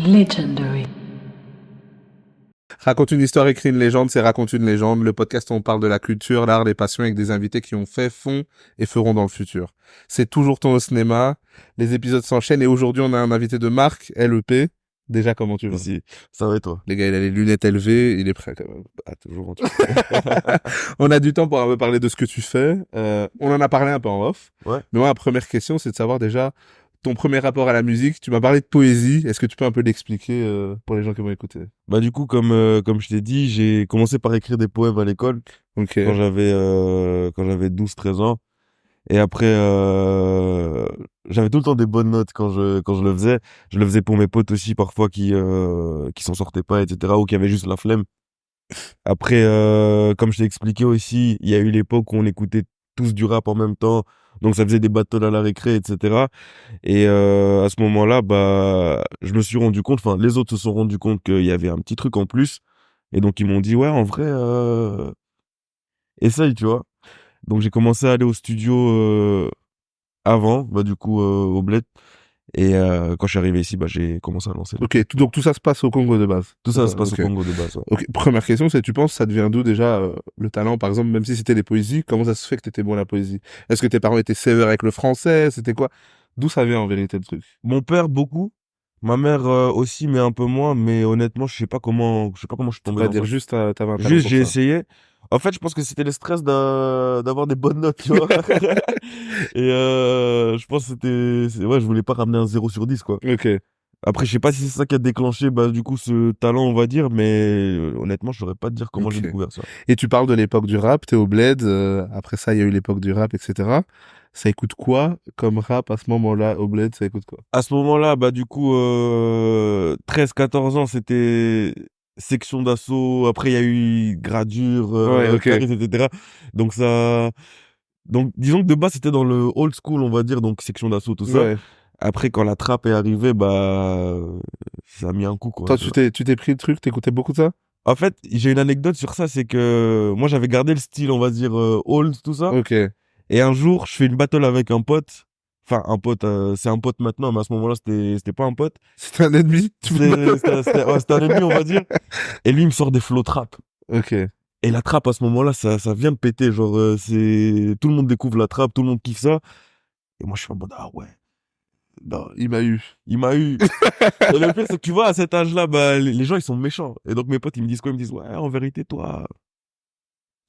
Legendary. Raconte une histoire, écrit une légende, c'est Raconte une légende. Le podcast où on parle de la culture, l'art, les passions avec des invités qui ont fait, font et feront dans le futur. C'est toujours ton au cinéma. Les épisodes s'enchaînent et aujourd'hui on a un invité de marque, LEP. Déjà, comment tu vas? Si, ça va et toi? Les gars, il a les lunettes élevées, il est prêt quand même. Ah, toujours en tout cas. On a du temps pour un peu parler de ce que tu fais. On en a parlé un peu en off. Ouais. Mais moi, la première question, c'est de savoir déjà ton premier rapport à la musique. Tu m'as parlé de poésie. Est-ce que tu peux un peu l'expliquer pour les gens qui vont écouter? Bah du coup, comme je t'ai dit, j'ai commencé par écrire des poèmes à l'école Ok. quand j'avais 12-13 ans. Et après, j'avais tout le temps des bonnes notes quand je le faisais. Je le faisais pour mes potes aussi, parfois qui s'en sortaient pas, etc., ou qui avaient juste la flemme. Après, comme je t'ai expliqué aussi, il y a eu l'époque où on écoutait tous du rap en même temps. Donc ça faisait des battles à la récré, etc. Et à ce moment-là, bah, je me suis rendu compte, enfin, les autres se sont rendus compte qu'il y avait un petit truc en plus. Et donc ils m'ont dit, ouais, en vrai, essaye, tu vois. Donc j'ai commencé à aller au studio avant, bah du coup au Bled. Et quand je suis arrivé ici, bah j'ai commencé à lancer. Ok, donc tout ça se passe au Congo de base. Tout ça se passe Ok. au Congo de base. Ouais. Ok, première question, c'est tu penses ça devient d'où déjà le talent, par exemple, même si c'était les poésies, comment ça se fait que t'étais bon à la poésie? Est-ce que tes parents étaient sévères avec le français? C'était quoi? D'où ça vient en vérité le truc? Mon père beaucoup, ma mère aussi, mais un peu moins. Mais honnêtement, je sais pas comment je suis On tombé va dans dire ça. juste t'avais un talent Juste pour j'ai ça. essayé. En fait, je pense que c'était le stress d'avoir des bonnes notes, tu vois. Et je pense que ouais, je voulais pas ramener un 0/10 quoi. Ok. Après, je sais pas si c'est ça qui a déclenché, bah, du coup, ce talent, on va dire, mais honnêtement, je saurais pas te dire comment Ok. j'ai découvert ça. Et tu parles de l'époque du rap, t'es au Bled, après ça il y a eu l'époque du rap, etc. Ça écoute quoi comme rap à ce moment-là au Bled, ça écoute quoi? À ce moment-là, bah, du coup, 13-14 ans, c'était section d'assaut. Après, il y a eu Gradure, Ouais, ok. Caris, etc. Donc disons que de base, c'était dans le old school, on va dire, donc section d'assaut, tout ça. Ouais. Après, quand la trappe est arrivée, bah, ça a mis un coup, quoi. Toi, tu t'es pris le truc, t'écoutais beaucoup de ça? En fait, j'ai une anecdote sur ça, c'est que moi j'avais gardé le style, on va dire, old, tout ça. Ok. Et un jour, je fais une battle avec un pote. Enfin, un pote, c'est un pote maintenant, mais à ce moment-là, c'était pas un pote. C'était un ennemi? C'était un ennemi, on va dire. Et lui, il me sort des flow trap. Ok. Et la trap, à ce moment-là, ça vient de péter. Genre, tout le monde découvre la trap, tout le monde kiffe ça. Et moi, je suis en mode, ah ouais. Non, Il m'a eu. il m'a eu. Et le pire, c'est que tu vois, à cet âge-là, bah, les gens, ils sont méchants. Et donc, mes potes, ils me disent quoi? Ils me disent, ouais, en vérité, toi,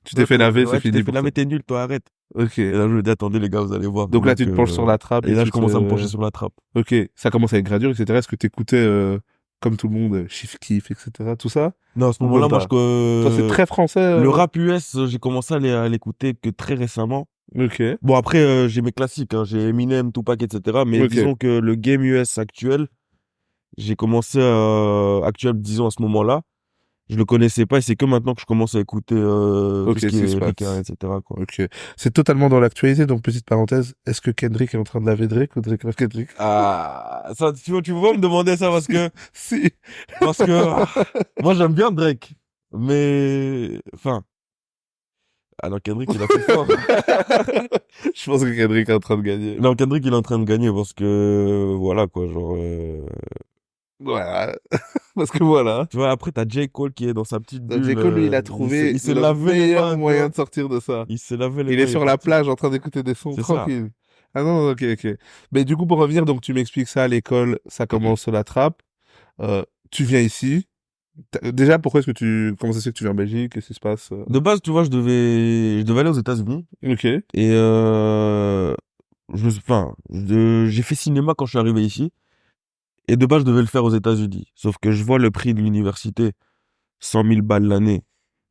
Tu t'es fait laver, c'est ouais, tu fini t'es fait pour laver, toi. t'es nul, toi, arrête. Ok. Et là, je me dis, attendez, les gars, vous allez voir. Donc là, tu te penches sur la trappe et là, tu je commence à me te- pencher sur la trappe. Ok. Ça commence avec Gradure, etc. Est-ce que t'écoutais, comme tout le monde, Chief Keef, etc. Tout ça? Non, à ce Ou moment-là, même moi, pas? Toi, c'est très français. le rap US, j'ai commencé à l'écouter que très récemment. Ok. Bon, après, j'ai mes classiques, hein, j'ai Eminem, Tupac, etc. Mais Ok. disons que le game US actuel, j'ai commencé actuel, disons, à ce moment-là. Je le connaissais pas et c'est que maintenant que je commence à écouter Ok, tout ce qui ce qui se est passe. Rika, etc., quoi. Ok. C'est totalement dans l'actualité, donc petite parenthèse. Est-ce que Kendrick est en train de laver Drake ou Drake lave Kendrick? Ah, ça, tu veux me demander ça Si. parce que moi, j'aime bien Drake. Mais, enfin, alors Kendrick, il a fait fort. Je pense que Kendrick est en train de gagner. Non, Kendrick, il est en train de gagner parce que, voilà, quoi, genre, Voilà. Parce que voilà. tu vois, après, t'as J. Cole qui est dans sa petite bulle. J. Cole, lui, il a trouvé il s'est le lavé les meilleur mains, moyen tu de sortir de ça. vois. Il s'est lavé les Il mains. est sur la parti. plage en train d'écouter des sons C'est ça. tranquille. Ah non, ok, ok. Mais du coup, pour revenir, donc tu m'expliques ça à l'école, ça commence la trappe. Tu viens ici. Déjà, pourquoi est-ce que comment ça se fait que tu viens en Belgique? Qu'est-ce qui se passe? De base, tu vois, je devais aller aux États-Unis. Ok. Et j'ai fait cinéma quand je suis arrivé ici. Et de base, je devais le faire aux États-Unis. Sauf que je vois le prix de l'université, 100 000 balles l'année.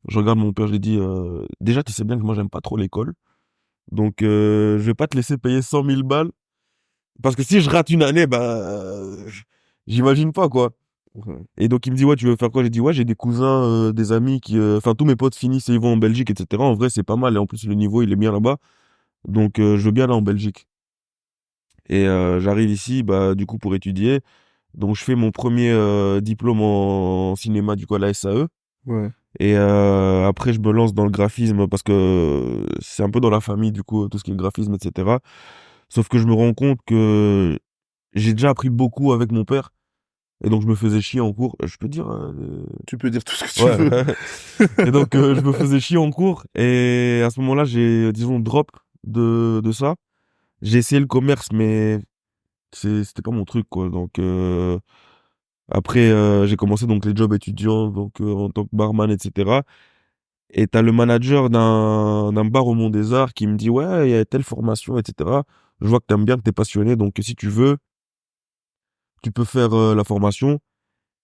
Je regarde mon père, je lui dis, déjà, tu sais bien que moi, j'aime pas trop l'école. Donc, je vais pas te laisser payer 100 000 balles. Parce que si je rate une année, bah, j'imagine pas, quoi. Ouais. Et donc, il me dit, ouais, tu veux faire quoi? J'ai dit, ouais, j'ai des cousins, des amis qui, enfin, tous mes potes finissent et ils vont en Belgique, etc. En vrai, c'est pas mal. Et en plus, le niveau, il est bien là-bas. Donc, je veux bien aller en Belgique. Et j'arrive ici, bah, du coup, pour étudier. Donc, je fais mon premier diplôme en cinéma, du coup, à la SAE. Ouais. Et après, je me lance dans le graphisme parce que c'est un peu dans la famille, du coup, tout ce qui est graphisme, etc. Sauf que je me rends compte que j'ai déjà appris beaucoup avec mon père. Et donc, je me faisais chier en cours. Je peux dire, Tu peux dire tout ce que tu ouais. veux. Et donc, je me faisais chier en cours. Et à ce moment-là, j'ai, disons, drop de ça. J'ai essayé le commerce, mais c'était pas mon truc, quoi. Donc, après, j'ai commencé donc les jobs étudiants, donc en tant que barman, etc. Et t'as le manager d'un bar au Mont des Arts qui me dit, ouais, il y a telle formation, etc. Je vois que t'aimes bien, que t'es passionné, donc si tu veux, tu peux faire la formation.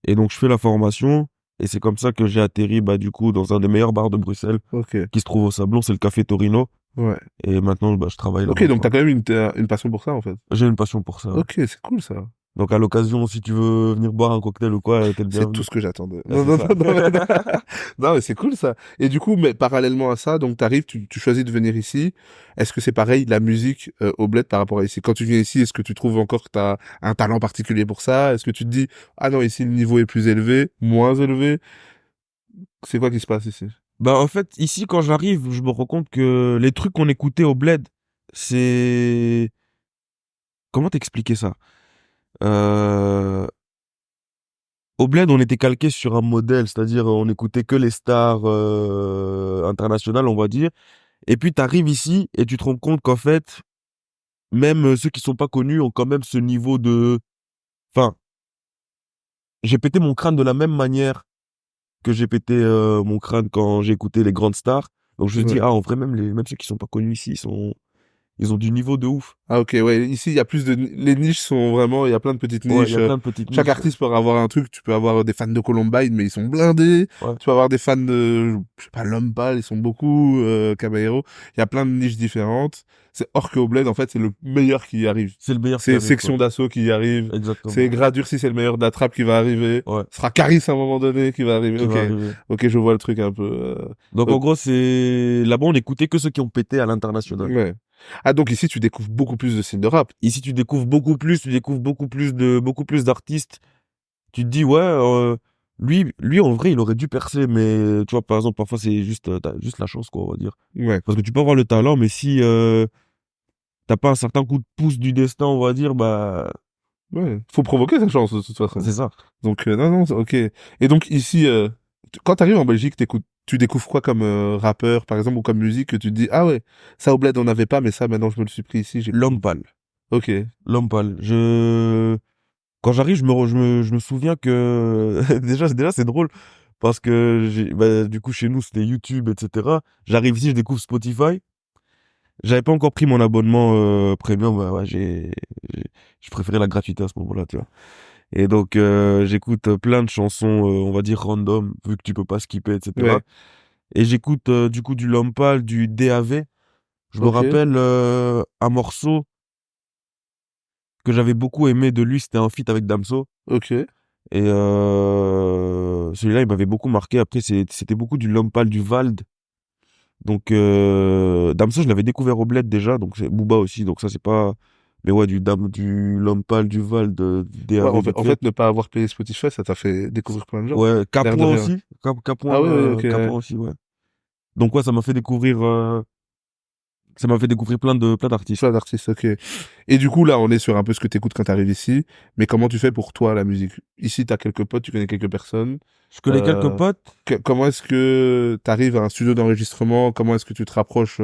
Et donc, je fais la formation. Et c'est comme ça que j'ai atterri, bah, du coup, dans un des meilleurs bars de Bruxelles, Ok. qui se trouve au Sablon, c'est le Café Torino. Ouais. Et maintenant, bah, je travaille Ok, là-bas, donc t'as quoi. quand même une passion pour ça, en fait. J'ai une passion pour ça, ouais. Ok, c'est cool, ça. Donc, à l'occasion, si tu veux venir boire un cocktail ou quoi, t'es le C'est tout bienvenu. ce que j'attendais. Ah, Non, c'est non, ça. non, non, non, non, mais c'est cool, ça. Et du coup, mais parallèlement à ça, donc t'arrives, tu choisis de venir ici. Est-ce que c'est pareil, la musique au Bled par rapport à ici? Quand tu viens ici, est-ce que tu trouves encore que t'as un talent particulier pour ça? Est-ce que tu te dis, ah non, ici, le niveau est plus élevé, moins élevé? C'est quoi qui se passe ici? Bah, en fait, ici, quand j'arrive, je me rends compte que les trucs qu'on écoutait au bled, c'est... Comment t'expliquer ça? Euh... Au bled, on était calqué sur un modèle, c'est-à-dire on écoutait que les stars internationales, on va dire. Et puis, t'arrives ici et tu te rends compte qu'en fait, même ceux qui sont pas connus ont quand même ce niveau de... Enfin, j'ai pété mon crâne de la même manière que j'ai pété mon crâne quand j'ai écouté les grandes stars. Donc, je me dis, Ouais. ah, en vrai, même ceux qui sont pas connus ici, ils ont du niveau de ouf. Ah ok, ouais, ici il y a plus de... Les niches sont vraiment... Il y a plein de petites Ouais, il y niches. a plein de petites Chaque niches. artiste peut avoir un truc. Tu peux avoir des fans de Columbine, mais ils sont blindés. Ouais, Tu peux avoir des fans de... Je sais pas, L'Homme Pâle, ils sont beaucoup. Caballero. Il y a plein de niches différentes. C'est hors que au Bled, en fait, c'est le meilleur qui y arrive. c'est le meilleur qui C'est arrive, quoi. Section d'Assaut qui y arrive. C'est Exactement. Gradure si c'est le meilleur de la trappe qui va arriver. Ouais, Ce sera Caris à un moment donné qui va arriver. qui Ok, va arriver. ok, je vois le truc un peu. Donc, en Ok. gros, c'est... Là-bas, on écoutait que ceux qui ont pété à l'international. Ouais. Ah donc ici tu découvres beaucoup plus de styles de rap. Ici, tu découvres beaucoup plus, tu découvres beaucoup plus d'artistes. Tu te dis, ouais, lui, en vrai, il aurait dû percer, mais tu vois, par exemple, parfois, c'est juste, t'as juste la chance, quoi, on va dire. Ouais. Parce que tu peux avoir le talent, mais si t'as pas un certain coup de pouce du destin, on va dire, bah, Ouais, faut provoquer sa chance de toute façon. c'est ça. Donc non non, ok. Et donc ici, quand t'arrives en Belgique, tu découvres quoi comme rappeur par exemple ou comme musique que tu te dis ah ouais, ça au bled on n'avait pas mais ça maintenant je me le suis pris ici. L'homme pâle. Ok, L'homme pâle. Quand j'arrive, je me souviens que, déjà, c'est drôle, parce que bah, du coup, chez nous, c'était YouTube, etc. J'arrive ici, je découvre Spotify. J'avais pas encore pris mon abonnement premium, bah, ouais, je préférais la gratuité à ce moment-là, tu vois. Et donc, j'écoute plein de chansons, on va dire random, vu que tu peux pas skipper, etc. ouais, Et j'écoute du coup du Lompal, du DAV. Je me ok, rappelle un morceau que j'avais beaucoup aimé de lui, c'était un feat avec Damso. ok, Et celui-là, il m'avait beaucoup marqué. Après, c'était beaucoup du Lompal, du Vald. Donc, Damso, je l'avais découvert au Bled déjà, donc c'est Booba aussi, donc ça, c'est pas... Mais ouais, du Lompal, du Vald, du ouais. DAV vite En fait. fait ne pas avoir payé Spotify ça t'a fait découvrir plein de gens. Ouais, L'air de Capoin rien. aussi. Ah oui oui ok. Capoin aussi, ouais. Donc ouais, ça m'a fait découvrir plein d'artistes. Plein d'artistes, ok. Et du coup, là, on est sur un peu ce que t'écoutes quand t'arrives ici. Mais comment tu fais pour toi, la musique? Ici, t'as quelques potes, tu connais quelques personnes. Je connais quelques Euh, potes. comment est-ce que t'arrives à un studio d'enregistrement? Comment est-ce que tu te rapproches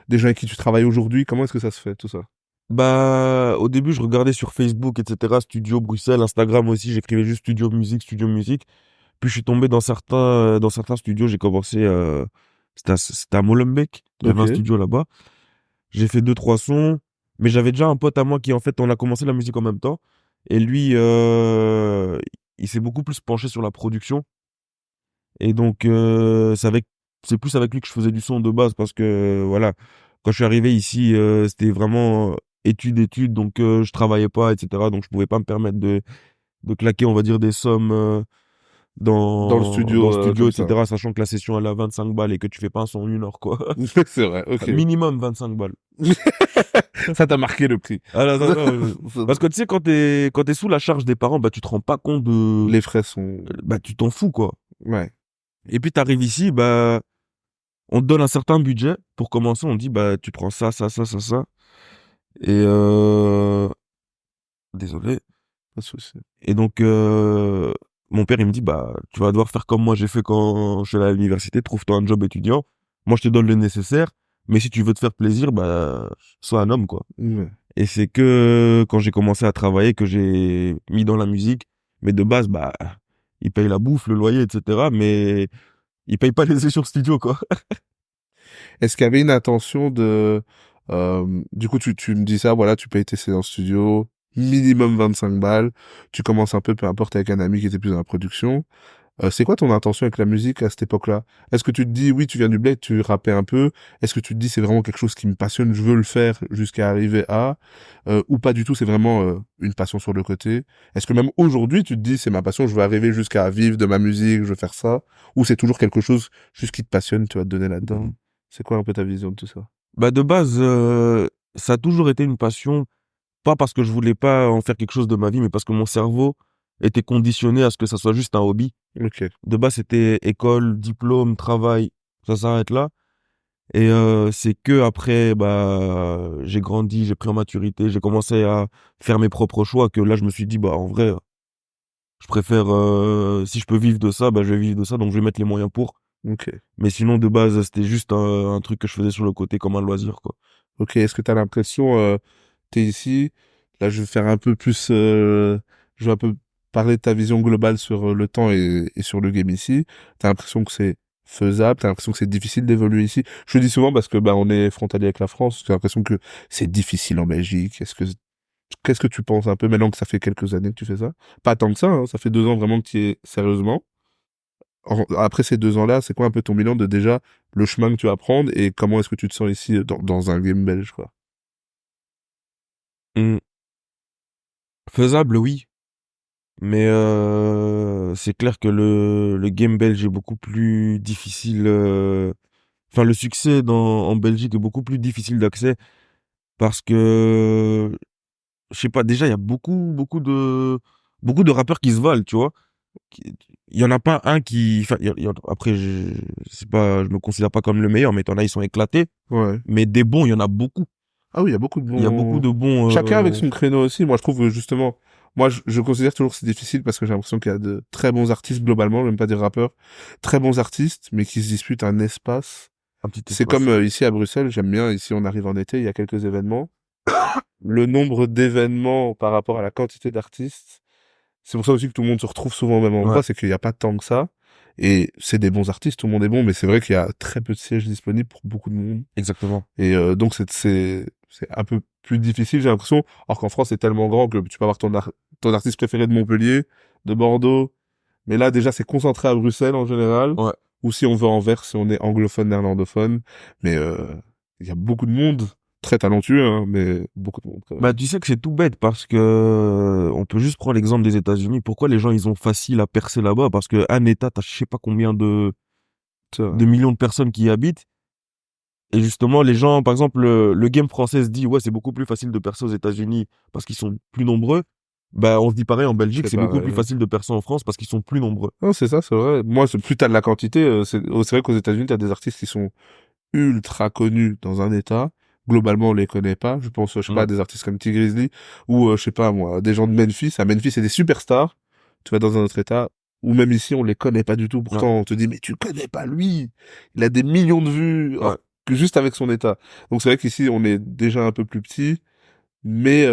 des gens avec qui tu travailles aujourd'hui? Comment est-ce que ça se fait, tout ça? Bah, au début, je regardais sur Facebook, etc. Studio Bruxelles, Instagram aussi. J'écrivais juste Studio Musique, Studio Musique. Puis je suis tombé dans certains studios. J'ai commencé, c'était à Molenbeek. Il y avait un Ok, studio là-bas. J'ai fait deux, trois sons. Mais j'avais déjà un pote à moi qui, en fait, on a commencé la musique en même temps. Et lui, il s'est beaucoup plus penché sur la production. Et donc, c'est plus avec lui que je faisais du son de base parce que, voilà, quand je suis arrivé ici, c'était vraiment études, donc je travaillais pas, etc. Donc, je pouvais pas me permettre de claquer, on va dire, des sommes dans le dans le studio studio, comme ça. etc. Sachant que la session, elle a 25 balles et que tu fais pas un son en 1 heure, quoi. C'est vrai, ok. Minimum 25 balles. Ça t'a marqué le prix. Ah là, parce que tu sais, quand t'es sous la charge des parents, bah, tu te rends pas compte de, Les frais sont... bah, tu t'en fous, quoi. Ouais, Et puis, t'arrives ici, bah, on te donne un certain budget. Pour commencer, on te dit, bah, tu prends ça. Et désolé. pas de souci. Et donc, mon père, il me dit, bah, tu vas devoir faire comme moi j'ai fait quand je suis allé à l'université, trouve-toi un job étudiant. Moi, je te donne le nécessaire, mais si tu veux te faire plaisir, bah, sois un homme, quoi. Ouais. Et c'est que quand j'ai commencé à travailler que j'ai mis dans la musique. Mais de base, bah, ils payent la bouffe, le loyer, etc. Mais ils payent pas les séjours studio, quoi. Est-ce qu'il y avait une intention de... du coup, tu me dis ça, voilà, tu payes tes séances studio, minimum 25 balles, tu commences un peu, peu importe, avec un ami qui était plus dans la production. C'est quoi ton intention avec la musique à cette époque-là? Est-ce que tu te dis, oui, tu viens du bled, tu rappais un peu? Est-ce que tu te dis, c'est vraiment quelque chose qui me passionne, je veux le faire jusqu'à arriver à... ou pas du tout, c'est vraiment une passion sur le côté? Est-ce que même aujourd'hui, tu te dis, c'est ma passion, je veux arriver jusqu'à vivre de ma musique, je veux faire ça? Ou c'est toujours quelque chose juste qui te passionne, tu vas te donner là-dedans? C'est quoi un peu ta vision de tout ça? Bah, de base, ça a toujours été une passion. Pas parce que je voulais pas en faire quelque chose de ma vie, mais parce que mon cerveau était conditionné à ce que ça soit juste un hobby. Ok. De base, c'était école, diplôme, travail, ça s'arrête là. Et c'est que après, bah, j'ai grandi, j'ai pris en maturité, j'ai commencé à faire mes propres choix, que là, je me suis dit, bah, en vrai, je préfère, si je peux vivre de ça, bah, je vais vivre de ça, donc je vais mettre les moyens pour. Ok. Mais sinon, de base, c'était juste un truc que je faisais sur le côté comme un loisir, quoi. Ok. Est-ce que tu as l'impression, t'es ici, là je vais faire un peu plus, je vais un peu parler de ta vision globale sur le temps et sur le game ici. T'as l'impression que c'est faisable, t'as l'impression que c'est difficile d'évoluer ici. Je le dis souvent parce que bah on est frontalier avec la France, j'ai l'impression que c'est difficile en Belgique. Qu'est-ce que tu penses un peu maintenant que ça fait quelques années que tu fais ça? Pas tant que ça, hein, ça fait 2 ans vraiment que tu y es sérieusement. Après ces 2 ans-là, c'est quoi un peu ton bilan de déjà le chemin que tu vas prendre et comment est-ce que tu te sens ici dans un game belge, quoi? Hum, Faisable, oui. Mais c'est clair que le game belge est beaucoup plus difficile. Enfin, le succès en Belgique est beaucoup plus difficile d'accès parce que, je sais pas, déjà, il y a beaucoup de rappeurs qui se valent, tu vois. Il y en a pas un qui, enfin, après, c'est pas, je me considère pas comme le meilleur, mais t'en as, ils sont éclatés. Ouais. Mais des bons, il y en a beaucoup. Ah oui, il y a beaucoup de Il y a beaucoup bons... de bons, Chacun avec son créneau aussi. Moi, je trouve que justement, moi, je considère toujours que c'est difficile parce que j'ai l'impression qu'il y a de très bons artistes globalement, même pas des rappeurs, très bons artistes, mais qui se disputent un espace. un petit C'est comme espace. ici à Bruxelles, j'aime bien, ici on arrive en été, il y a quelques événements. Le nombre d'événements par rapport à la quantité d'artistes, c'est pour ça aussi que tout le monde se retrouve souvent au même Ouais, endroit, c'est qu'il n'y a pas tant que ça. Et c'est des bons artistes, tout le monde est bon, mais c'est vrai qu'il y a très peu de sièges disponibles pour beaucoup de monde. exactement. Et donc c'est un peu plus difficile, j'ai l'impression. Alors qu'en France, c'est tellement grand que tu peux avoir ton artiste préféré de Montpellier, de Bordeaux. Mais là, déjà, c'est concentré à Bruxelles en général. Ouais. Ou si on veut Anvers, si on est anglophone, néerlandophone. Mais il y a beaucoup de monde, très talentueux, hein, mais beaucoup de monde quand Bah, même. tu sais que c'est tout bête parce que on peut juste prendre l'exemple des États-Unis. Pourquoi les gens ils ont facile à percer là-bas? Parce que un État, t'as je sais pas combien C'est vrai. de millions de personnes qui y habitent. Et justement, les gens, par exemple, le game français se dit, ouais, c'est beaucoup plus facile de percer aux États-Unis parce qu'ils sont plus nombreux. Bah, on se dit pareil en Belgique, C'est c'est beaucoup pareil. plus facile de percer en France parce qu'ils sont plus nombreux. Non, c'est ça, c'est vrai. Moi, plus t'as de la quantité, c'est vrai qu'aux États-Unis, t'as des artistes qui sont ultra connus dans un état. Globalement, on les connaît pas. Je pense, je sais pas, à Ouais, des artistes comme T Grizzly ou, je sais pas, moi, des gens de Memphis. À Memphis, c'est des superstars. Tu vas dans un autre état. Ou même ici, on les connaît pas du tout. ouais, Pourtant, on te dit, mais tu connais pas lui. Il a des millions de vues. ouais. Or que juste avec son état. Donc c'est vrai qu'ici, on est déjà un peu plus petit. Mais,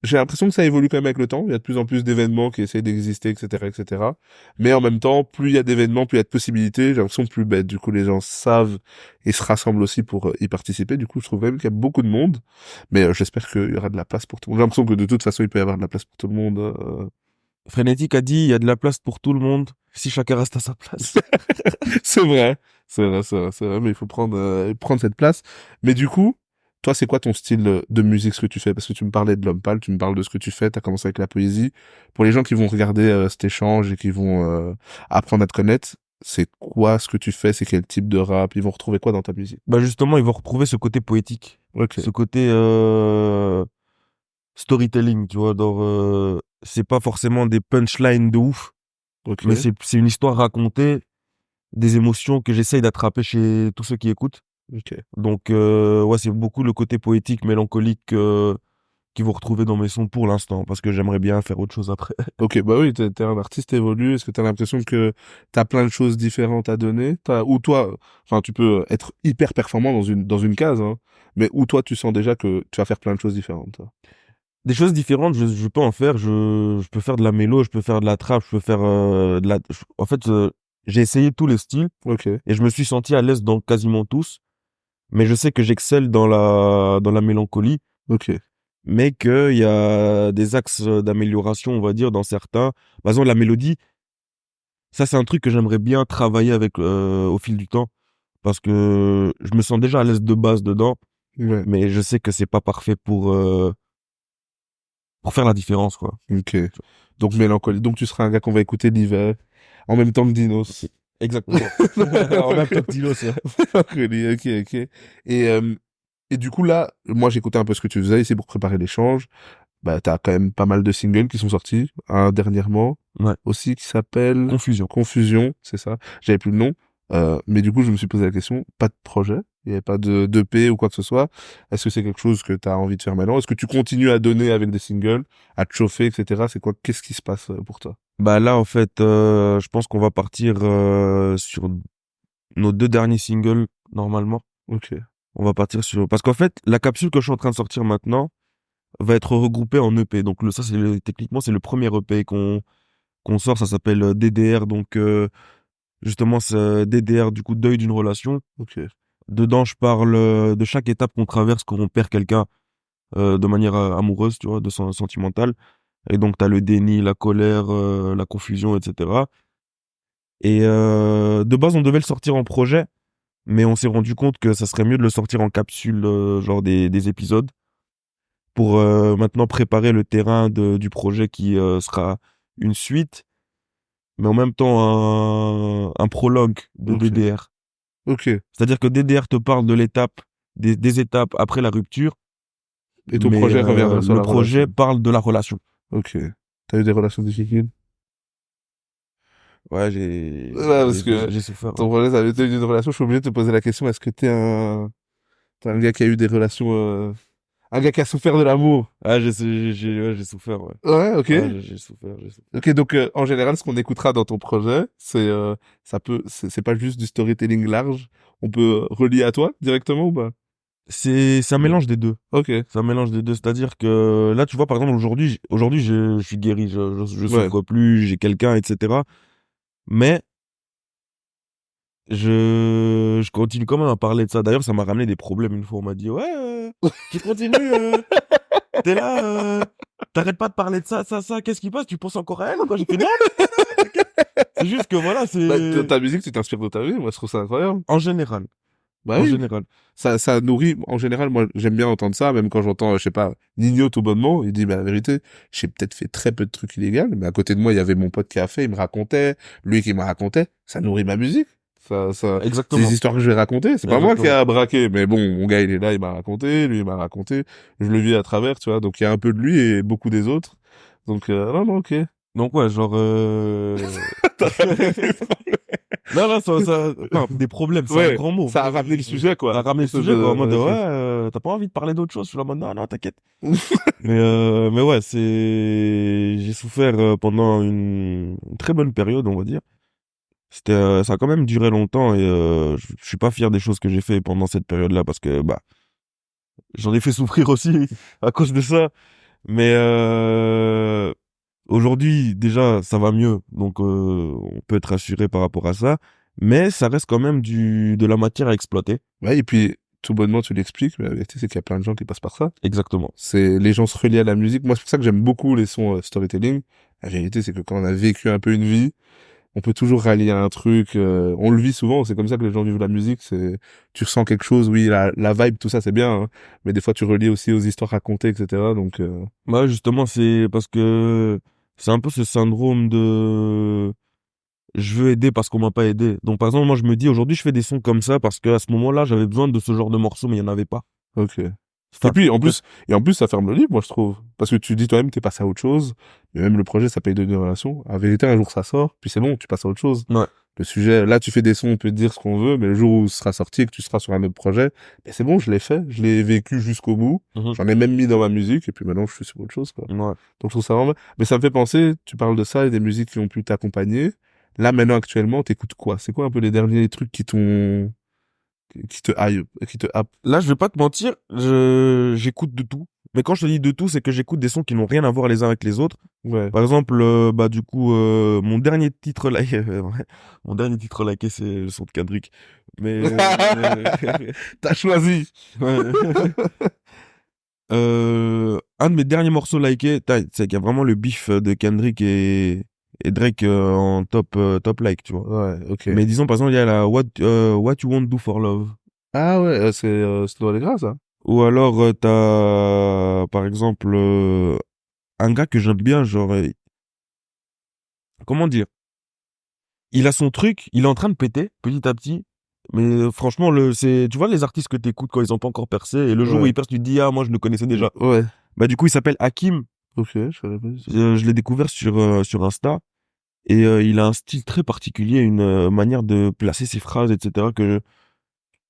j'ai l'impression que ça évolue quand même avec le temps. Il y a de plus en plus d'événements qui essayent d'exister, etc., etc. Mais en même temps, plus il y a d'événements, plus il y a de possibilités. J'ai l'impression plus bête. Du coup, les gens savent et se rassemblent aussi pour y participer. Du coup, je trouve même qu'il y a beaucoup de monde. Mais j'espère qu'il y aura de la place pour tout le monde. J'ai l'impression que de toute façon, il peut y avoir de la place pour tout le monde. Frénétique a dit, il y a de la place pour tout le monde si chacun reste à sa place. C'est vrai. C'est vrai, c'est vrai, c'est vrai. Mais il faut prendre cette place. Mais du coup, toi, c'est quoi ton style de musique, ce que tu fais? Parce que tu me parlais de l'homme pâle, tu me parles de ce que tu fais, t'as commencé avec la poésie. Pour les gens qui vont regarder cet échange et qui vont apprendre à te connaître, c'est quoi ce que tu fais? C'est quel type de rap? Ils vont retrouver quoi dans ta musique? Bah, justement, ils vont retrouver ce côté poétique, Ok, ce côté storytelling, tu vois, c'est pas forcément des punchlines de ouf, mais ok, c'est une histoire racontée, des émotions que j'essaye d'attraper chez tous ceux qui écoutent. ok. Donc, ouais, c'est beaucoup le côté poétique, mélancolique, qui vont retrouver dans mes sons pour l'instant, parce que j'aimerais bien faire autre chose après. Ok, bah oui, t'es un artiste évolué. Est-ce que t'as l'impression que t'as plein de choses différentes à donner? Ou toi, enfin, tu peux être hyper performant dans une case, hein, mais où toi, tu sens déjà que tu vas faire plein de choses différentes, toi. Des choses différentes, je peux en faire. Je peux faire de la mélo, je peux faire de la trap, je peux faire en fait, j'ai essayé tous les styles Ok, et je me suis senti à l'aise dans quasiment tous. Mais je sais que j'excelle dans la mélancolie, ok, mais qu'il y a des axes d'amélioration, on va dire, dans certains. Par exemple, la mélodie, ça, c'est un truc que j'aimerais bien travailler avec au fil du temps, parce que je me sens déjà à l'aise de base dedans, ouais, mais je sais que c'est pas parfait pour faire la différence, quoi. ok. Donc, mélancolie. Donc, tu seras un gars qu'on va écouter l'hiver, en même temps que Dinos. Exactement. En même temps que Dilo, ça. Mélancolie, ok, ok. Et du coup, là, moi, j'écoutais un peu ce que tu faisais ici pour préparer l'échange. Bah, t'as quand même pas mal de singles qui sont sortis, un dernièrement Ouais. aussi qui s'appelle Confusion. Confusion, c'est ça. J'avais plus le nom. Mais du coup, je me suis posé la question, pas de projet, il n'y avait pas de d'EP ou quoi que ce soit. Est-ce que c'est quelque chose que tu as envie de faire maintenant? Est-ce que tu continues à donner avec des singles, à te chauffer, etc. C'est quoi, qu'est-ce qui se passe pour toi? Bah là, en fait, je pense qu'on va partir sur nos 2 derniers singles, normalement. Ok, On va partir sur... Parce qu'en fait, la capsule que je suis en train de sortir maintenant va être regroupée en EP. Donc ça, techniquement, c'est le premier EP qu'on sort. Ça s'appelle DDR. Donc justement, c'est DDR, du coup, deuil d'une relation. ok, Dedans, je parle de chaque étape qu'on traverse quand on perd quelqu'un de manière amoureuse, tu vois, sentimentale. Et donc, t'as le déni, la colère, la confusion, etc. Et de base, on devait le sortir en projet, mais on s'est rendu compte que ça serait mieux de le sortir en capsule, genre des épisodes, pour maintenant préparer le terrain du projet qui sera une suite, mais en même temps un prologue de ok, DDR. ok. C'est-à-dire que DDR te parle de l'étape, des étapes après la rupture, Et ton mais projet reviendra sur le la projet relation. parle de la relation. Ok. T'as eu des relations difficiles? Ouais, Ouais, parce que j'ai souffert. Ouais. ton projet, ça avait été une relation, je suis obligé de te poser la question, est-ce que t'es un gars qui a eu des relations, un gars qui a souffert de l'amour? Ah, ouais, j'ai souffert, ouais. Ouais, ok. Ouais, j'ai souffert, j'ai souffert. Ok, donc en général, ce qu'on écoutera dans ton projet, c'est pas juste du storytelling large. On peut relier à toi directement ou pas? C'est un mélange des deux. Ok, C'est un mélange des deux. C'est-à-dire que là, tu vois, par exemple, aujourd'hui, je suis guéri, je ouais. souffre plus, j'ai quelqu'un, etc. Mais je continue quand même à parler de ça. D'ailleurs, ça m'a ramené des problèmes une fois. On m'a dit, ouais, tu continues, t'es là, t'arrêtes pas de parler de ça, ça, qu'est-ce qui passe? Tu penses encore à elle ou quoi? J'ai fait non, c'est juste que voilà, Bah, c'est ta musique, tu t'inspires de ta vie. Moi, je trouve ça incroyable. en général, Bah en oui. général. Ça nourrit. En général, moi, j'aime bien entendre ça, même quand j'entends, je sais pas, Nino tout bonnement. Il dit, bah, la vérité, j'ai peut-être fait très peu de trucs illégaux, mais à côté de moi, il y avait mon pote qui a fait, il me racontait, lui qui me racontait. Ça nourrit ma musique. C'est des Exactement, histoires que je vais raconter. C'est pas moi qui exactement. a braqué, mais bon, mon gars, il est là, il m'a raconté, lui, il m'a raconté. Je le vis à travers, tu vois. Donc, il y a un peu de lui et beaucoup des autres. Donc, non, non, ok. Donc ouais, genre non, non, enfin, des problèmes, c'est un Ouais, grand mot. ça a ramené le sujet, Ça a quoi. ramené le Ça, sujet, quoi, en mode, ok. ouais, t'as pas envie de parler d'autre chose? Je suis là, en mode, non, non, t'inquiète. Mais ouais, j'ai souffert pendant une très bonne période, on va dire. Ça a quand même duré longtemps et je suis pas fier des choses que j'ai fait pendant cette période-là parce que, bah, j'en ai fait souffrir aussi à cause de ça. Mais aujourd'hui, déjà, ça va mieux, donc on peut être rassuré par rapport à ça. Mais ça reste quand même de la matière à exploiter. Ouais, et puis, tout bonnement, tu l'expliques, mais la vérité, c'est qu'il y a plein de gens qui passent par ça. Exactement. C'est, les gens se relient à la musique. Moi, c'est pour ça que j'aime beaucoup les sons storytelling. La vérité, c'est que quand on a vécu un peu une vie, on peut toujours rallier à un truc. On le vit souvent. C'est comme ça que les gens vivent la musique. C'est, tu ressens quelque chose. Oui, la vibe, tout ça, c'est bien. Hein, mais des fois, tu relis aussi aux histoires racontées, etc. Donc, Moi, justement, c'est parce que c'est un peu ce syndrome de je veux aider parce qu'on m'a pas aidé. Donc, par exemple, moi, je me dis aujourd'hui, je fais des sons comme ça parce qu'à ce moment-là, j'avais besoin de ce genre de morceaux, mais il y en avait pas. ok. Et Enfin, puis, en plus, ça ferme le livre, moi, je trouve. Parce que tu dis toi-même, t'es passé à autre chose. Mais même le projet, ça paye de relation. En vérité, un jour, ça sort. Puis c'est bon, tu passes à autre chose. ouais. le sujet, là, tu fais des sons, on peut te dire ce qu'on veut, mais le jour où ce sera sorti et que tu seras sur un autre projet, ben c'est bon, je l'ai fait, je l'ai vécu jusqu'au bout. Mhm. J'en ai même mis dans ma musique, et puis maintenant, je suis sur autre chose, quoi. Ouais. Donc, je trouve ça vraiment, mais ça me fait penser, tu parles de ça et des musiques qui ont pu t'accompagner. Là, maintenant, actuellement, t'écoutes quoi? C'est quoi un peu les derniers trucs qui te hype, qui te happe? Là, je vais pas te mentir, j'écoute de tout. Mais quand je te dis de tout, c'est que j'écoute des sons qui n'ont rien à voir les uns avec les autres. Ouais. Par exemple, bah du coup, mon dernier titre liké, mon dernier titre liké, c'est le son de Kendrick. Mais T'as choisi. ouais. Un de mes derniers morceaux likés, c'est qu'il y a vraiment le beef de Kendrick et Drake en top like, tu vois. Ouais, ok. Mais disons par exemple, il y a la What You Won't Do for Love. Ah ouais, c'est dans les gras, ça. Ou alors t'as par exemple un gars que j'aime bien, genre comment dire, il a son truc, il est en train de péter petit à petit. Mais franchement, c'est, tu vois, les artistes que t'écoutes quand ils ont pas encore percé, et le jour où Ouais. ils percent, tu te dis, ah, moi, je le connaissais déjà. Ouais. Bah, du coup, il s'appelle Hakim. Ok, je savais pas du tout. Je l'ai découvert sur Insta. Et il a un style très particulier, une manière de placer ses phrases, etc. que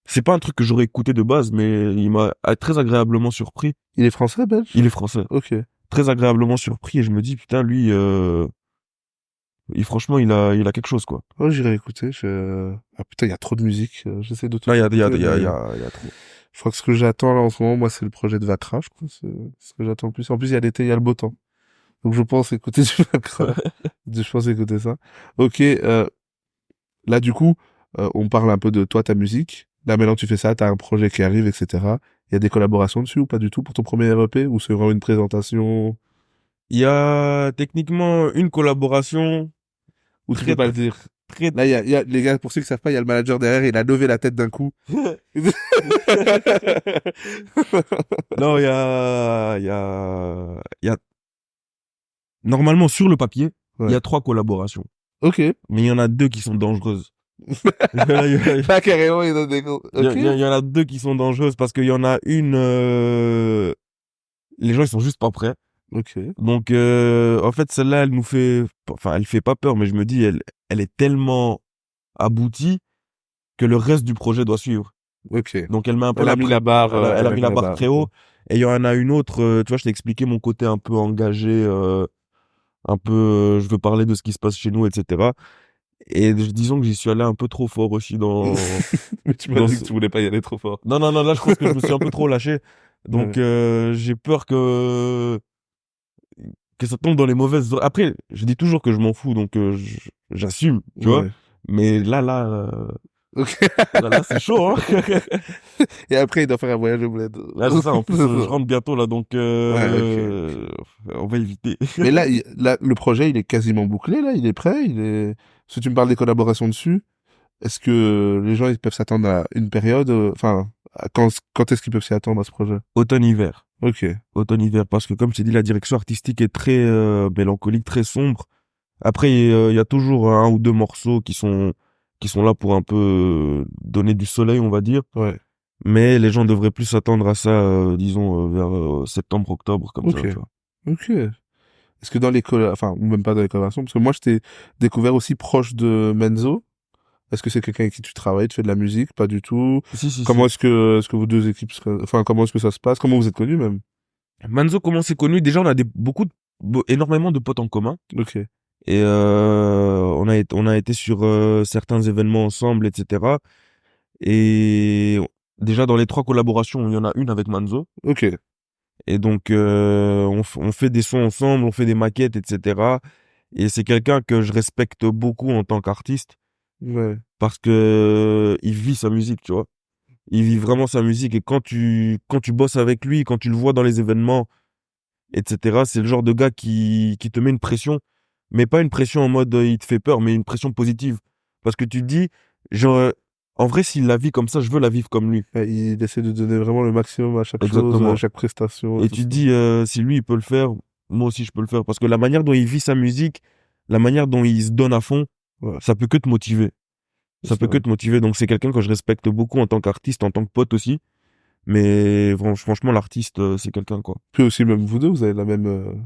c'est pas un truc que j'aurais écouté de base, mais il m'a très agréablement surpris. Il est français, belge? Il est français. Ok. Très agréablement surpris, et je me dis, putain, lui, franchement, il a quelque chose, quoi. Oh, j'irai écouter. Ah putain, il y a trop de musique. J'essaie de tout Là, il y a, il y a, écouter, il y a, il y mais a, il y a trop. je crois que ce que j'attends là en ce moment, moi, c'est le projet de Vakra, je crois. C'est ce que j'attends le plus. En plus, il y a l'été, il y a le beau temps. Donc, je pense écouter du Vakra. Je pense écouter ça. Ok, là, du coup, on parle un peu de toi, ta musique. Là, maintenant, tu fais ça, t'as un projet qui arrive, etc. Il y a des collaborations dessus ou pas du tout pour ton premier EP ou c'est vraiment une présentation Il y a techniquement une collaboration ou tu peux très, pas le dire? très, Là, il y a, les gars, pour ceux qui savent pas, il y a le manager derrière, il a levé la tête d'un coup. non, il y a, normalement, sur le papier, il y Ouais. a 3 collaborations. Ok. Mais il y en a 2 qui sont dangereuses. Il Pas carrément, il donne des gros. Ok. y en a 2 qui sont dangereuses parce qu'il y en a une, les gens, ils sont juste pas prêts. Ok. Donc, en fait, celle-là, elle fait pas peur, mais je me dis, elle est tellement aboutie que le reste du projet doit suivre. Ok. Donc, elle met un peu Elle a mis la barre, elle a mis la barre barre. très haut. Et il y en a une autre, tu vois, je t'ai expliqué mon côté un peu engagé, un peu, je veux parler de ce qui se passe chez nous, etc. Et disons que j'y suis allé un peu trop fort aussi Mais tu m'as dans dit que tu voulais pas y aller trop fort. non, non, non, là, je pense que je me suis un peu trop lâché. Donc, Ouais. j'ai peur que ça tombe dans les mauvaises oreilles. Après, je dis toujours que je m'en fous, donc, j'assume, tu vois. Ouais. Mais Ok. là, c'est chaud, hein. Et après, il doit faire un voyage au bled. Là, c'est ça. En plus, je rentre bientôt, là, donc, Ouais, ok. on va éviter. Mais là, là, le projet, il est quasiment bouclé, là. Il est prêt. Il est, si tu me parles des collaborations dessus, est-ce que les gens, ils peuvent s'attendre à une période, enfin, quand est-ce qu'ils peuvent s'y attendre à ce projet? Automne-hiver. Ok. Automne-hiver. Parce que, comme je t'ai dit, la direction artistique est très, mélancolique, très sombre. Après, il y a toujours un ou deux morceaux qui sont là pour un peu donner du soleil, on va dire. Ouais. Mais les gens devraient plus s'attendre à ça, disons, vers septembre, octobre, comme ça, Ok. tu vois. Ok. Est-ce que dans les enfin, ou même pas dans les collaborations, parce que moi, je t'ai découvert aussi proche de Menzo. Est-ce que c'est quelqu'un avec qui tu travailles, tu fais de la musique? Pas du tout. Si, si, Comment si. est-ce que vos deux équipes enfin, comment est-ce que ça se passe? Comment vous êtes connus, même? Manzo, comment c'est connu? Déjà, on a énormément de potes en commun. Ok. Et on a été sur certains événements ensemble, etc. Et déjà, dans les 3 collaborations, il y en a une avec Manzo. Ok. Et donc, on fait des sons ensemble, on fait des maquettes, etc. Et c'est quelqu'un que je respecte beaucoup en tant qu'artiste Ouais. parce que il vit sa musique, tu vois. Il vit vraiment sa musique et quand tu bosses avec lui, quand tu le vois dans les événements, etc., c'est le genre de gars qui te met une pression, mais pas une pression en mode il te fait peur, mais une pression positive. Parce que tu te dis, genre, en vrai, s'il la vit comme ça, je veux la vivre comme lui. Ouais, il essaie de donner vraiment le maximum à chaque chose, à Exactement. chaque prestation et Et tout tu te ça. dis, si lui, il peut le faire, moi aussi, je peux le faire. Parce que la manière dont il vit sa musique, la manière dont il se donne à fond, Ouais. ça peut que te motiver. Ça C'est peut que vrai. te motiver. Donc, c'est quelqu'un que je respecte beaucoup en tant qu'artiste, en tant que pote aussi. Mais franchement, l'artiste, c'est quelqu'un, quoi. Puis aussi, même vous deux, vous avez la même,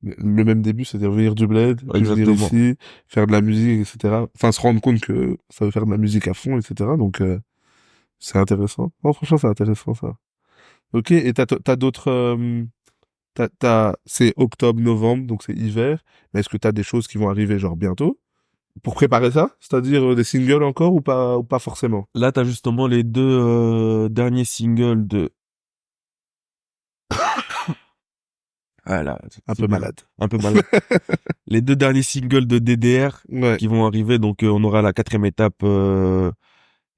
Le même début, c'est-à-dire venir du bled, puis venir Exactement. ici, faire de la musique, etc. Enfin, se rendre compte que ça veut faire de la musique à fond, etc. Donc, c'est intéressant. Oh, franchement, c'est intéressant, ça. Ok, et t'as d'autres... c'est octobre, novembre, donc c'est hiver. Mais est-ce que t'as des choses qui vont arriver, genre, bientôt? Pour préparer ça? C'est-à-dire des singles encore ou pas forcément? Là, t'as justement les deux derniers singles de... Ah là, Un c'est peu bien. malade. Un peu malade. Les deux derniers singles de DDR Ouais, qui vont arriver, donc on aura la 4e étape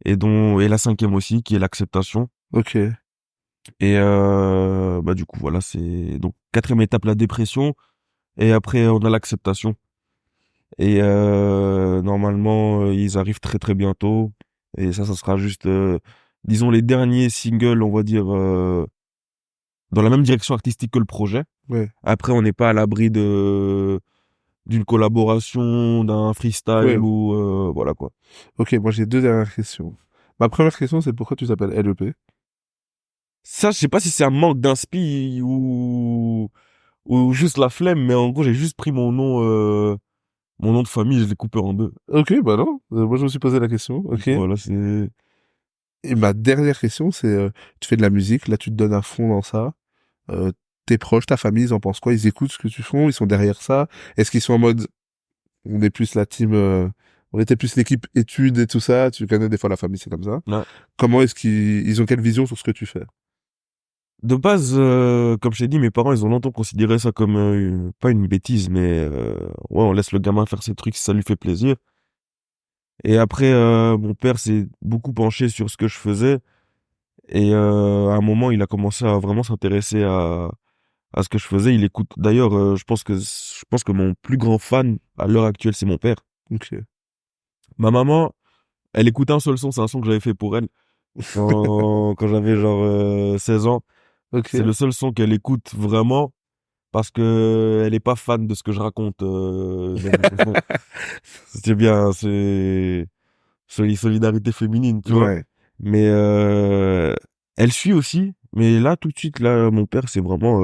et la 5e aussi, qui est l'acceptation. ok. Et bah du coup voilà, c'est donc 4e étape la dépression et après on a l'acceptation. Et normalement ils arrivent très très bientôt et ça sera juste disons les derniers singles, on va dire dans la même direction artistique que le projet. Ouais, Après on n'est pas à l'abri de d'une collaboration, d'un ouais. freestyle ou voilà quoi. Ok, moi j'ai deux dernières questions. Ma première question, c'est pourquoi tu t'appelles LEP? Ça je sais pas si c'est un manque d'inspi ou juste la flemme, mais en gros j'ai juste pris mon nom de famille, je l'ai coupé en deux. Ok, bah non. Moi, je me suis posé la question. Ok. Voilà, c'est... Et ma dernière question, c'est, tu fais de la musique, là, tu te donnes à fond dans ça. Euh, Tes proches, ta famille, ils en pensent quoi? Ils écoutent ce que tu fais? Ils sont derrière ça? Est-ce qu'ils sont en mode, on est plus la team, on était plus l'équipe études et tout ça? Tu connais, des fois, la famille, c'est comme ça. Ouais. Comment est-ce ils ont quelle vision sur ce que tu fais? De base, comme je t'ai dit, mes parents, ils ont longtemps considéré ça comme, pas une bêtise, mais ouais, on laisse le gamin faire ses trucs si ça lui fait plaisir. Et après, mon père s'est beaucoup penché sur ce que je faisais. Et à un moment, il a commencé à vraiment s'intéresser à ce que je faisais. Il écoute. D'ailleurs, je pense que mon plus grand fan à l'heure actuelle, c'est mon père. Ok. Ma maman, elle écoute un seul son, c'est un son que j'avais fait pour elle quand j'avais genre 16 ans. C'est Ok. le seul son qu'elle écoute vraiment parce que elle est pas fan de ce que je raconte dans mes chansons. C'est bien, c'est solidarité féminine, tu vois. Ouais. Mais elle suit aussi. Mais là, tout de suite, là, mon père, c'est vraiment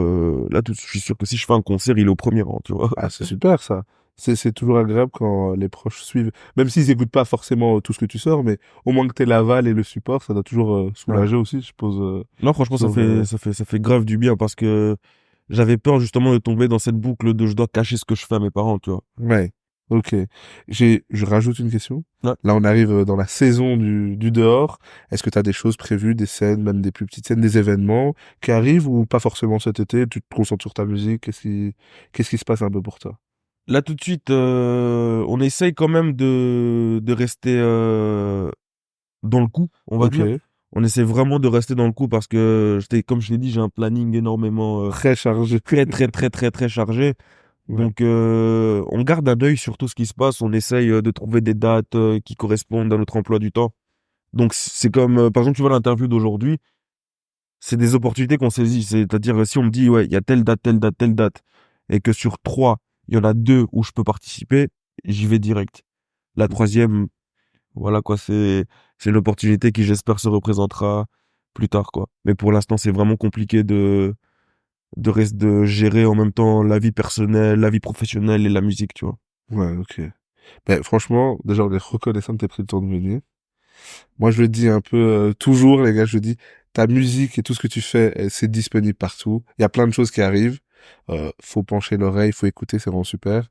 là, je suis sûr que si je fais un concert, il est au premier rang, tu vois. Ah, c'est super, ça. C'est toujours agréable quand les proches suivent. Même s'ils écoutent pas forcément tout ce que tu sors, mais au moins que t'aies l'aval et le support, ça doit toujours Ouais. soulager aussi, je suppose. Non, franchement, Sur, ça fait grave du bien parce que j'avais peur justement de tomber dans cette boucle de je dois cacher ce que je fais à mes parents, tu vois. Ouais. Ok. Je rajoute une question. Ouais. Là, on arrive dans la saison du dehors. Est-ce que tu as des choses prévues, des scènes, même des plus petites scènes, des événements qui arrivent ou pas forcément cet été? Tu te concentres sur ta musique? Qu'est-ce qui se passe un peu pour toi? Là, tout de suite, on essaye quand même de rester dans le coup, on va dire. Ok. On essaie vraiment de rester dans le coup parce que, comme je l'ai dit, j'ai un planning énormément Très chargé. très, très, très, très, très chargé. Ouais. Donc, on garde un œil sur tout ce qui se passe. On essaye de trouver des dates qui correspondent à notre emploi du temps. Donc, c'est comme, par exemple, tu vois l'interview d'aujourd'hui, c'est des opportunités qu'on saisit. C'est-à-dire, si on me dit, ouais, il y a telle date, telle date, telle date, et que sur 3, il y en a 2 où je peux participer, j'y vais direct. La troisième, voilà quoi, c'est l'opportunité qui j'espère se représentera plus tard quoi. Mais pour l'instant, c'est vraiment compliqué de gérer en même temps la vie personnelle, la vie professionnelle et la musique, tu vois. Ouais, ok. Ben, franchement, déjà, on est reconnaissant que t'aies pris le temps de venir. Moi, je le dis un peu toujours, les gars, je le dis, ta musique et tout ce que tu fais, c'est disponible partout. Il y a plein de choses qui arrivent. Faut pencher l'oreille, faut écouter, c'est vraiment super.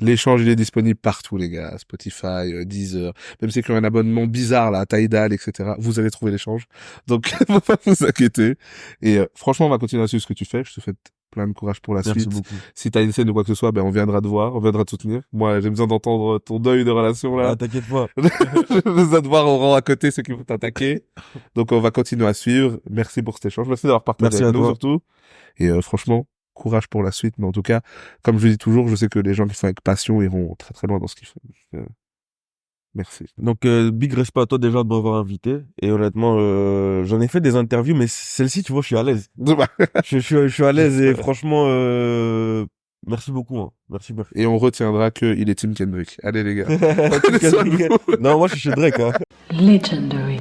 L'échange, il est disponible partout, les gars. Spotify, Deezer. Même si il y a un abonnement bizarre, là, Tidal, etc. Vous allez trouver l'échange. Donc, faut pas vous inquiéter. Et franchement, on va continuer à suivre ce que tu fais. Je te souhaite plein de courage pour la Merci suite. beaucoup. Si t'as une scène ou quoi que ce soit, ben, on viendra te voir, on viendra te soutenir. Moi, j'ai besoin d'entendre ton deuil de relation, là. Ah, t'inquiète pas. J'ai besoin de voir au rang à côté ceux qui vont t'attaquer. Donc, on va continuer à suivre. Merci pour cet échange. Merci d'avoir partagé Merci avec à nous, toi. surtout. Et franchement, courage pour la suite. Mais en tout cas, comme je le dis toujours, je sais que les gens qui font avec passion iront très très loin dans ce qu'ils font. Donc, merci. Donc, big respect à toi déjà de m'avoir invité. Et honnêtement, j'en ai fait des interviews, mais celle-ci, tu vois, je suis à l'aise. Je suis à l'aise et franchement, merci beaucoup. Hein. Merci, merci. Et on retiendra qu'il est Team Kendrick. Allez les gars. Team Prenez soin de Kendrick. vous. Non, moi, je suis chez Drake. Hein. Legendary.